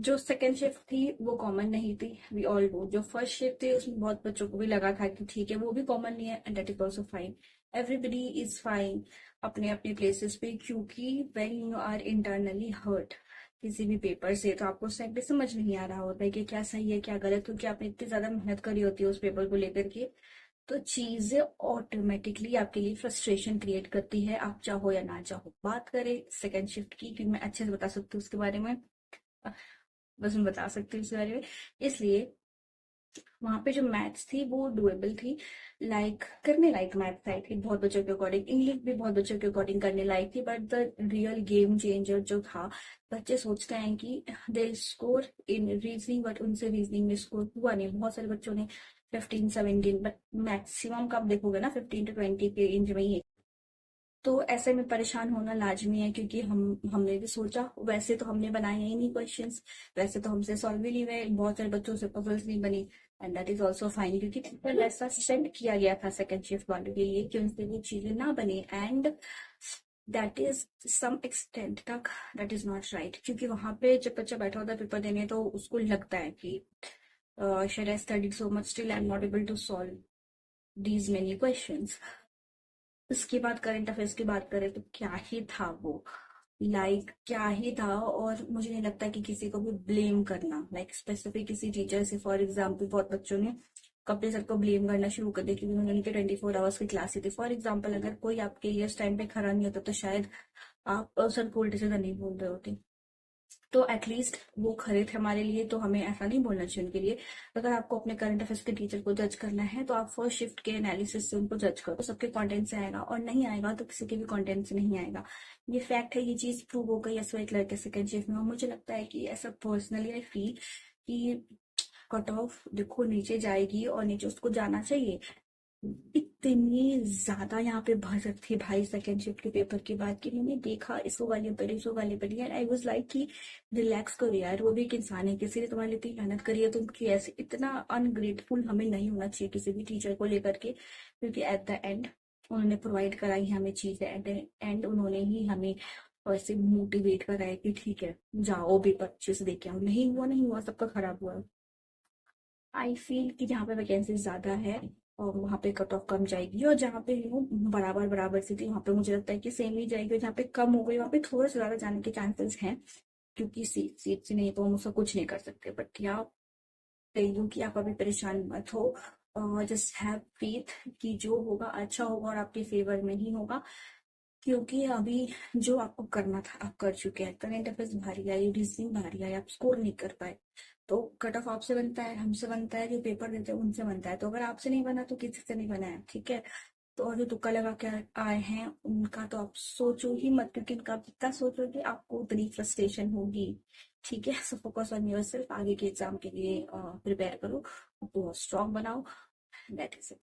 जो second shift थी वो कॉमन नहीं थी, वी ऑल नो। जो फर्स्ट शिफ्ट थी उसमें बहुत बच्चों को भी लगा था कि ठीक है वो भी कॉमन नहीं है, and that is also fine. Everybody is fine अपने अपने प्लेसेस पे, क्योंकि when you are internally hurt किसी भी पेपर से, तो आपको उस टाइम पे समझ नहीं आ रहा होता है कि क्या सही है क्या गलत, क्योंकि आपने इतनी ज्यादा मेहनत करी होती है उस पेपर को लेकर के। तो चीजें ऑटोमेटिकली आपके लिए फ्रस्ट्रेशन क्रिएट करती है, आप चाहो या ना चाहो। बात करें सेकंड शिफ्ट की, क्योंकि मैं अच्छे से बता सकती हूँ उसके बारे में, बस मैं बता सकती हूँ इसके बारे में। इसलिए वहां पे जो मैथ्स थी वो डुएबल थी, लाइक करने लायक मैथ्स आई थी बहुत बच्चों के अकॉर्डिंग। इंग्लिश भी बहुत बच्चों के अकॉर्डिंग करने लायक थी, but the real game changer जो था, बच्चे सोचते हैं कि they score in reasoning, but उनसे रीजनिंग में स्कोर हुआ नहीं। बहुत सारे बच्चों ने 15-17, बट मैक्सिमम का आप देखोगे ना 15 to 20 के रेंज में ही है। तो ऐसे में परेशान होना लाजमी है, क्योंकि हमने भी सोचा, वैसे तो हमने बनाए ही नहीं क्वेश्चंस, वैसे तो हमसे सॉल्व ही नहीं हुए, बहुत सारे बच्चों से पजल्स नहीं बनी, and that is also fine, क्योंकि पेपर ऐसा सेंड किया गया था सेकंड शिफ्ट वालों के लिए कि उनसे वो चीजें ना बने, and that is some extent तक दैट इज नॉट राइट। क्योंकि वहां पे जब बच्चा बैठा होता है पेपर देने, तो उसको लगता है कि शायद I studied so much, still I am not able to solve these many questions. उसके बाद करंट अफेयर्स की बात करें तो क्या ही था वो, क्या ही था। और मुझे नहीं लगता कि किसी को भी ब्लेम करना, स्पेसिफिक किसी टीचर से, फॉर एग्जाम्पल बहुत बच्चों ने कपिल सर को ब्लेम करना शुरू कर दिया, क्योंकि उन्होंने 24 आवर्स की क्लास थी। फॉर एग्जाम्पल अगर कोई आपके लिए उस टाइम पे खड़ा नहीं होता, तो शायद आप सर को उल्टे सीधा नहीं बोल रहे होते। तो एटलीस्ट वो खड़े थे हमारे लिए, तो हमें ऐसा नहीं बोलना चाहिए उनके लिए। अगर आपको अपने करंट अफेयर्स के टीचर को जज करना है, तो आप फर्स्ट शिफ्ट के एनालिसिस से उनको जज करो, सबके कंटेंट से आएगा, और नहीं आएगा तो किसी के भी कंटेंट से नहीं आएगा। ये फैक्ट है, ये चीज प्रूव हो गई ऐसा एक लड़के सेकंड शिफ्ट में। और मुझे लगता है कि ऐसा पर्सनली आई फील कि कट ऑफ देखो नीचे जाएगी, और नीचे उसको जाना चाहिए। इतनी ज्यादा यहाँ पे भसक थी भाई सेकंड शिफ्ट के पेपर के बाद, कि मैंने देखा इसको गालियां पड़ी, इसको गालियां पड़ी, एंड आई वाज लाइक कि रिलैक्स करो यार, वो भी एक इंसान है, किसी ने तुम्हारे लिए इतनी मेहनत करी है, तुम कि ऐसे इतना अनग्रेटफुल हमें नहीं होना चाहिए किसी भी टीचर को लेकर के। क्योंकि एट द एंड उन्होंने प्रोवाइड कराई हमें चीजें, एट द एंड उन्होंने ही हमें ऐसे मोटिवेट कराया कि ठीक है जाओ पेपर अच्छे से देके आओ, नहीं हुआ नहीं हुआ, सबका खराब हुआ। आई फील कि जहाँ पे वैकेंसी ज्यादा है और वहाँ पे कट ऑफ कम जाएगी, और जहाँ पे वो बराबर बराबर से थी वहाँ पे मुझे लगता है कि सेम ही जाएगी, और जहाँ पे कम हो गई वहाँ पे थोड़ा सा ज्यादा जाने के चांसेस हैं। क्योंकि सीट से नहीं तो हम उसका कुछ नहीं कर सकते, बट या कही कि आप अभी परेशान मत हो, और जस्ट हैव फेथ कि जो होगा अच्छा होगा और आपके फेवर में ही होगा। क्योंकि अभी जो आपको करना था आप कर चुके हैं, करंट अफेयर्स भारी आई, रीजनिंग भारी आई, आप स्कोर नहीं कर पाए। तो कट ऑफ आपसे बनता है, हमसे बनता है, जो पेपर देते हैं उनसे बनता है। तो अगर आपसे नहीं बना तो किसी से नहीं बना है, ठीक है। तो और जो तुक्का लगा के आए हैं उनका तो आप सोचो ही मत, क्योंकि उनका आप जितना सोचोगे आपको उतनी फ्रस्ट्रेशन होगी। ठीक है, so focus on your self, आगे के एग्जाम के लिए प्रिपेयर करो, बहुत स्ट्रांग बनाओ, दैट इज इट।